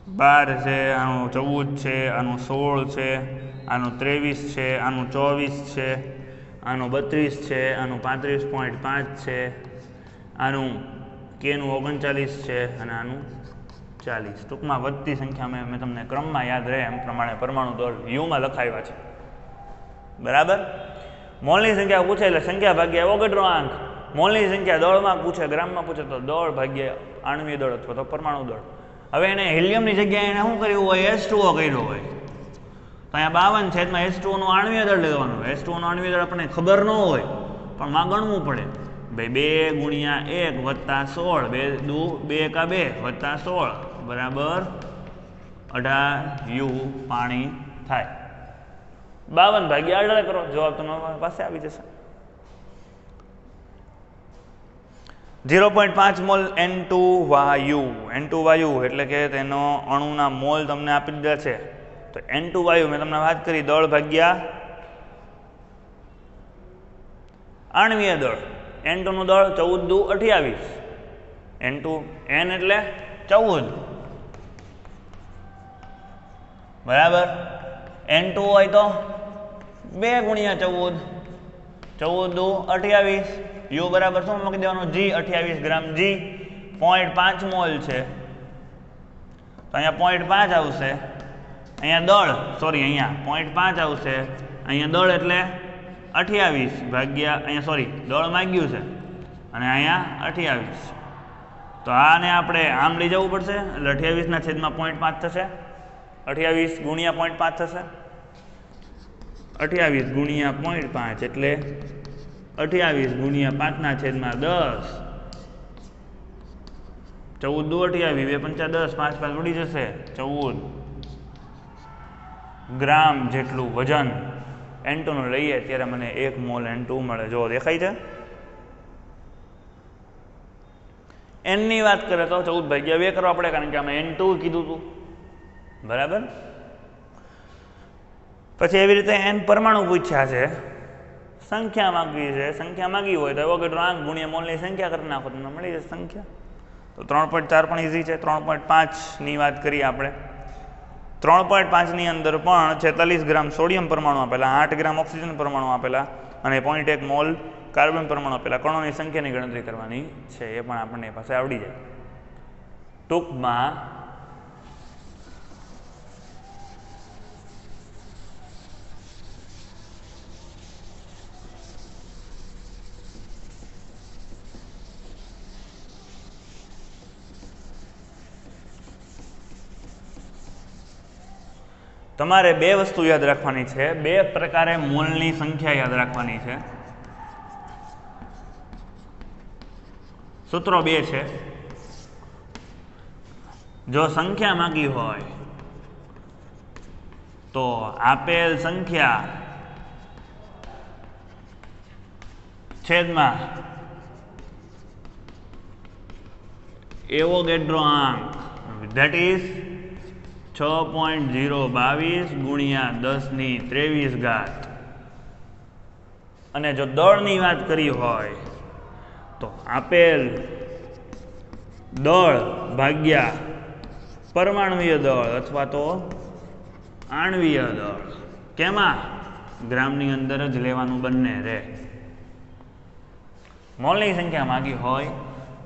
12 છે, આનું 14 છે, આનું 16 છે, આનું 23 છે, આનું 24 છે, આનું 32 છે, આનું 35.5 છે, આનું કેનું 39 છે અને આનું 40. ટૂંકમાં વધતી સંખ્યા મેં તમને ક્રમમાં યાદ રહે એમ પ્રમાણે પરમાણુ દળ યુમાં લખાવ્યા છે. બરાબર. મોલની સંખ્યા પૂછે એટલે સંખ્યા ભાગ્યા એવોગાડ્રો આંક. મોલની સંખ્યા દળમાં પૂછે, ગ્રામમાં પૂછે તો દળ ભાગ્યા આણ્વીય દળ અથવા તો પરમાણુ દળ. હવે એને હિલિયમની જગ્યાએ એને શું કર્યું હોય? H2O કર્યો હોય તો અહીંયા 52 છે એમાં H2O નું આણ્વીય દળ લેવાનું. H2O નું આણ્વીય દળ આપણને ખબર ન હોય પણ માં ગણવું પડે. ભાઈ 2 × 1 + 16 2 × 2 + 16 બરાબર 18 U પાણી થાય. 52 ભાગ્યા 18 કરો, જવાબ તમારી પાસે આવી જશે. 0.5 મોલ N2 વાયુ. N2 વાયુ એટલે કે તેનો અણુના મોલ તમને આપી દીધા છે. તો N2 વાયુ મેં તમને વાત કરી દળ ભાગ્યા આણ્વીય દળ. N2 નું દળ 14 દુ 28. N2 N એટલે 14 બરાબર. N2 હોય તો 2 × 14 14 દુ 28. U બરાબર શું મૂકી દેવાનું? G 28 ગ્રામ G. 0.5 મોલ છે તો અહીંયા 0.5 આવશે. અહીંયા દળ અહીંયા 0.5 આવશે. અહીંયા દળ એટલે 28 ભાગ્યા અહીંયા દળ માંગ્યું છે અને અહીંયા 28. તો આને આપણે આમ લઈ જવું પડશે એટલે 28 ના છેદમાં 0.5 થશે. 28 ગુણ્યા 0.5 થશે. 28 ગુણ્યા 0.5 એટલે 28 ગુણ્યા 5 ના છેદમાં 10. 14 દુ 28 2 × 5 = 10 5 5 ઉડી જશે. 14 ગ્રામ જેટલું વજન N2 નું લઈએ ત્યારે મને 1 મોલ N2 મળે. જો દેખાય છે. N ની વાત કરે તો 14 ભાગ્યા 2 કરવા પડે કારણ કે અમે N2 કીધું હતું. બરાબર. પછી એવી રીતે N પરમાણુ પૂછ્યા છે, સંખ્યા માંગવી છે. સંખ્યા માંગી હોય તો એવોગાડ્રો આંક ગુણ્યા મોલની સંખ્યા કરી નાખો તમને મળી જશે સંખ્યા. તો 3.4 પણ ઈઝી છે. 3.5 ની વાત કરીએ આપણે. 3.5 ની અંદર પણ 46 ગ્રામ સોડિયમ પરમાણુ આપેલા, 8 ગ્રામ ઓક્સિજન પરમાણુ આપેલા અને 0.1 મોલ કાર્બન પરમાણુ આપેલા. કણોની સંખ્યાની ગણતરી કરવાની છે, એ પણ આપણને પાસે આવડી જાય. ટૂંકમાં તમારે 2 વસ્તુ યાદ રાખવાની છે. 2 પ્રકારે મોલની સંખ્યા યાદ રાખવાની છે. સૂત્રો 2 છે. જો સંખ્યા માંગી હોય તો આપેલ સંખ્યા છેદમાં એવોગાડ્રો આંક ધેટ ઇઝ 6.022 ગુણ્યા 10⁻23 અને જો દળની વાત કરી હોય તો આપેલ દળ ભાગ્યા પરમાણુય દળ અથવા તો આણ્વીય દળ. કેમાં? ગ્રામની અંદર જ લેવાનું બંને રે. મોલની સંખ્યા માંગી હોય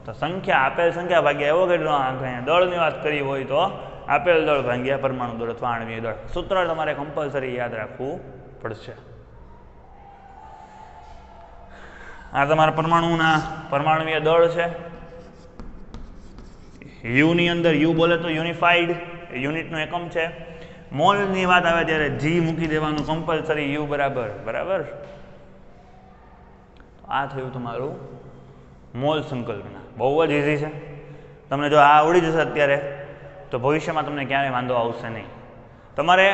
તો સંખ્યા આપેલ સંખ્યા ભાગ્યા એવોગાડ્રો આંક. દળની વાત કરી હોય તો આપેલ દળ ભાગ્યા પરમાણુ દળ અથવા આણ્વીય દળ. સૂત્ર તમારે કમ્પલસરી યાદ રાખવું પડશે. આ તમારા પરમાણુય દળ છે. યુ ની અંદર યુ બોલે તો યુનિફાઈડ યુનિટનો એકમ છે. મોલની વાત આવે ત્યારે જી મૂકી દેવાનું કમ્પલસરી. યુ બરાબર. આ થયું તમારું મોલ સંકલ્પના. બહુ જ ઇઝી છે. તમને જો આ આવડી જશે અત્યારે તો ભવિષ્યમાં તમને ક્યારેય વાંધો આવશે નહીં. તમારે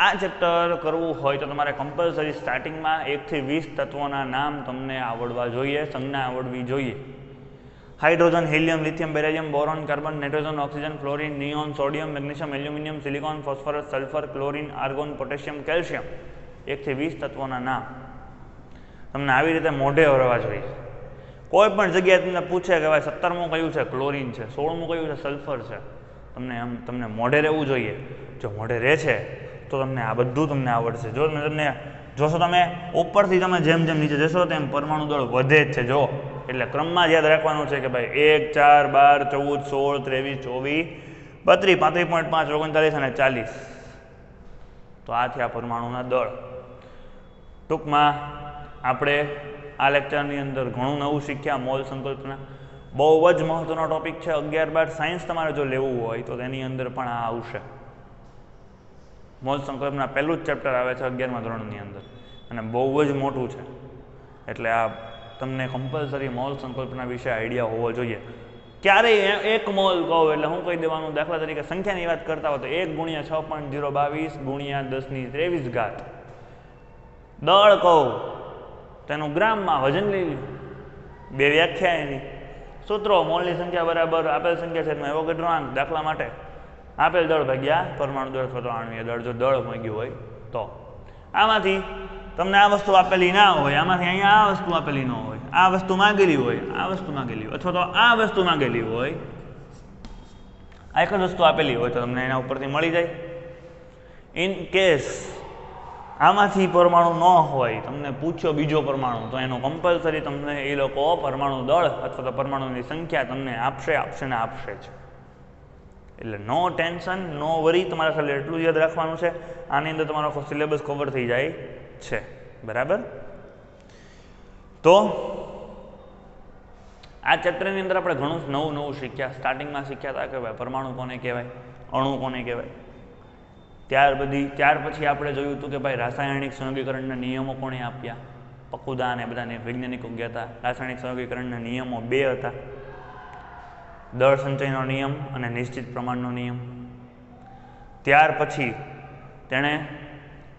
આ ચેપ્ટર કરવું હોય તો તમારે કમ્પલસરી સ્ટાર્ટિંગમાં 1 થી 20 તત્વોના નામ તમને આવડવા જોઈએ, સંજ્ઞા આવડવી જોઈએ. Hydrogen, helium, lithium, barium, boron, carbon, nitrogen, oxygen, chlorine, neon, sodium, magnesium, aluminium, silicon, phosphorus, sulphur, chlorine, argon, potassium, calcium. 1 થી 20 તત્વોના નામ તમને આવી રીતે મોઢે આવડવા જોઈએ. કોઈ પણ જગ્યાએ તમને પૂછે કે ભાઈ 17મું કયું છે? ક્લોરીન છે. 16મું કયું છે? સલ્ફર છે. તમને મોઢે રહેવું જોઈએ. જો મોઢે રહે છે તો તમને આ બધું તમને આવડશે. જો તમને જોશો તમે ઉપરથી તમે જેમ જેમ નીચે જશો તેમ પરમાણુ દળ વધે જ છે. જો એટલે ક્રમમાં યાદ રાખવાનું છે કે ભાઈ 1, 4, 12, 14, 16, 23, 24, 32, 35.5, 39 અને 40. તો આ થયા પરમાણુના દળ. ટૂંકમાં આપણે આ લેક્ચરની અંદર ઘણું નવું શીખ્યા. મોલ સંકલ્પના બહુ જ મહત્વનો ટોપિક છે. 11-12 સાયન્સ તમારે જો લેવું હોય તો તેની અંદર પણ આ આવશે. મોલ સંકલ્પના પહેલું જ ચેપ્ટર આવે છે 11મા ધોરણની અંદર અને બહુ જ મોટું છે. એટલે આ તમને કમ્પલસરી મોલ સંકલ્પના વિશે આઈડિયા હોવો જોઈએ. ક્યારેય 1 મોલ કહો એટલે હું કહી દેવાનું, દાખલા તરીકે સંખ્યાની વાત કરતા હોય તો 1 × 6.022 × 10⁻23 દળ કહો તેનું ગ્રામમાં વજન લઈ લો. 2 વ્યાખ્યા એની સૂત્રો: મોલની સંખ્યા બરાબર આપેલ સંખ્યા છેદમાં એવોગેડ્રો આંક. દાખલા માટે આપેલ દળ ભાગ્યા પરમાણુ દળ અથવા તો આણ્વીય દળ. જો દળ માંગ્યું હોય તો આમાંથી તમને આ વસ્તુ આપેલી ના હોય, આમાંથી અહીંયા આ વસ્તુ આપેલી ન હોય, આ વસ્તુ માંગેલી હોય, આ વસ્તુ માંગેલી હોય, અથવા તો આ વસ્તુ માંગેલી હોય, આ એક જ વસ્તુ આપેલી હોય તો તમને એના ઉપરથી મળી જાય. ઇન કેસ આમાંથી પરમાણુ ન હોય, તમને પૂછ્યો બીજો પરમાણુ, તો એનો કમ્પલસરી તમને એ લોકો પરમાણુ દળ અથવા તો પરમાણુની સંખ્યા તમને આપશે ને આપશે જ. એટલે નો ટેન્શન, નો વરી. તમારે ખાલી એટલું યાદ રાખવાનું છે. આની અંદર તમારો આખો સિલેબસ કવર થઈ જાય છે. બરાબર? તો આ ચેપ્ટરની અંદર આપણે ઘણું નવું શીખ્યા. સ્ટાર્ટિંગમાં શીખ્યા હતા કે ભાઈ પરમાણુ કોને કહેવાય, અણુ કોને કહેવાય. ત્યાર પછી આપણે જોયું હતું કે ભાઈ રાસાયણિક સંયોગીકરણના નિયમો કોણે આપ્યા. પકુદા અને બધા વૈજ્ઞાનિકો ગયા હતા. રાસાયણિક સંયોગીકરણના નિયમો 2 હતા: દળ સંચયનો નિયમ અને નિશ્ચિત પ્રમાણનો નિયમ. ત્યાર પછી તેણે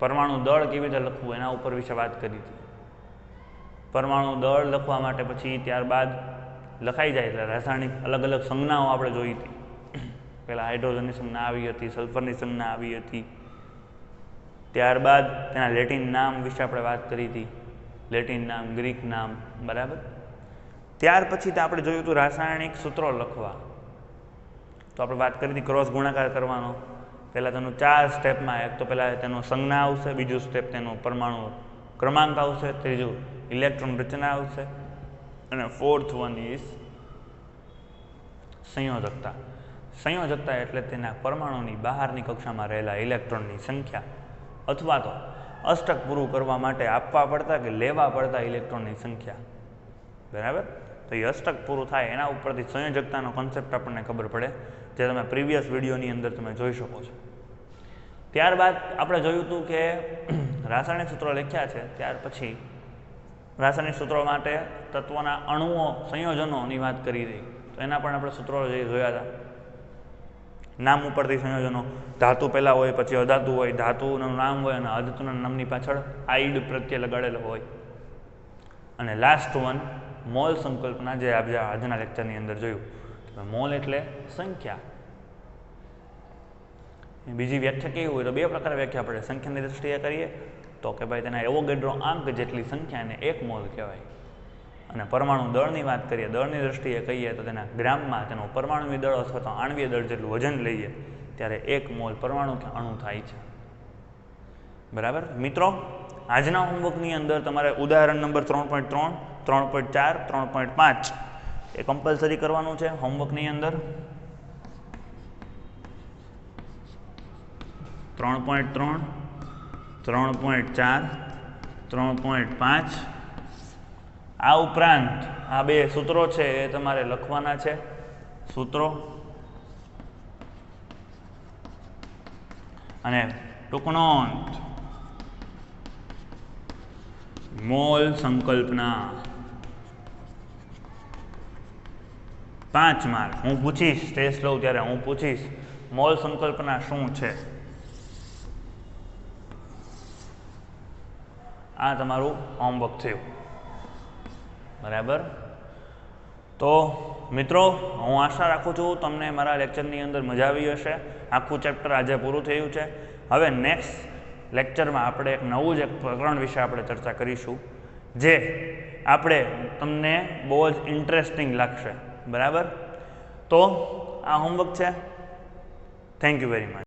પરમાણુ દળ કેવી રીતે લખવું એના ઉપર વિશે વાત કરી હતી. પરમાણુ દળ લખવા માટે પછી ત્યારબાદ લખાઈ જાય એટલે રાસાયણિક અલગ અલગ સંજ્ઞાઓ આપણે જોઈ હતી. પહેલાં હાઇડ્રોજનની સંજ્ઞા આવી હતી, સલ્ફરની સંજ્ઞા આવી હતી. ત્યારબાદ તેના લેટિન નામ વિશે આપણે વાત કરી હતી. લેટિન નામ, ગ્રીક નામ. બરાબર? ત્યાર પછી તો આપણે જોયું હતું રાસાયણિક સૂત્રો લખવા. તો આપણે વાત કરી હતી ક્રોસ ગુણાકાર કરવાનો. પહેલાં તેનું 4 સ્ટેપમાં, એક તો પહેલાં તેનું સંજ્ઞા આવશે, બીજું સ્ટેપ તેનું પરમાણુ ક્રમાંક આવશે, ત્રીજું ઇલેક્ટ્રોન રચના આવશે અને 4th વન ઇઝ સંયોજકતા. સંયોજકતા એટલે તેના પરમાણુની બહારની કક્ષામાં રહેલા ઇલેક્ટ્રોનની સંખ્યા અથવા તો અષ્ટક પૂરું કરવા માટે આપવા પડતા કે લેવા પડતા ઇલેક્ટ્રોનની સંખ્યા. બરાબર? તો એ અષ્ટક પૂરું થાય એના ઉપરથી સંયોજકતાનો કોન્સેપ્ટ આપણને ખબર પડે, જે તમે પ્રીવિયસ વિડીયોની અંદર તમે જોઈ શકો છો. ત્યારબાદ આપણે જોયું હતું કે રાસાયણિક સૂત્રો લખ્યા છે. ત્યાર પછી રાસાયણિક સૂત્રો માટે તત્વોના અણુઓ, સંયોજનોની વાત કરી રહી. તો એના પણ આપણે સૂત્રો જોયા હતા. નામ ઉપરથી સંયોજનો. ધાતુ પહેલાં હોય, પછી અધાતુ હોય. ધાતુનું નામ હોય અને અધાતુના નામની પાછળ આઈડ પ્રત્યે લગાડેલો હોય. અને લાસ્ટ વન મોલ સંકલ્પના, જે આપણે આજના લેક્ચરની અંદર જોયું. મોલ એટલે સંખ્યા. બીજી વ્યાખ્યા કેવી હોય તો 2 પ્રકાર વ્યાખ્યા પડે. સંખ્યાની દ્રષ્ટિએ કરીએ તો કે ભાઈ તેના એવોગેડ્રો આંક જેટલી સંખ્યાને 1 મોલ કહેવાય. અને પરમાણુ દળની વાત કરીએ, દળની દ્રષ્ટિએ કહીએ તો તેના ગ્રામમાં તેનું પરમાણુવી દળ અથવા તો આણ્વીય દળ જેટલું વજન લઈએ ત્યારે 1 મોલ પરમાણુ કે અણુ થાય છે. બરાબર મિત્રો? આજના હોમવર્કની અંદર તમારે ઉદાહરણ નંબર 3.3, 3.4, 3.5 એ કમ્પલસરી કરવાનું છે હોમવર્કની અંદર. 3.3, 3.4, 3.5. આ ઉપરાંત આ 2 સૂત્રો છે એ તમારે લખવાના છે. સૂત્રો અને ટૂંક નોંધ: મોલ સંકલ્પના 5 માર્ક. હું પૂછીશ, ટેસ્ટ લઉં ત્યારે હું પૂછીશ મોલ સંકલ્પના શું છે. આ તમારું હોમવર્ક થયું. બરાબર? તો મિત્રો, હું આશા રાખું છું તમને મારા લેક્ચરની અંદર મજા આવી હશે. આખું ચેપ્ટર આજે પૂરું થયું છે. હવે નેક્સ્ટ લેક્ચરમાં આપણે એક નવું જ એક પ્રકરણ વિશે આપણે ચર્ચા કરીશું, જે તમને બહુ જ ઇન્ટરેસ્ટિંગ લાગશે. બરાબર? તો આ હોમવર્ક છે. Thank you very much.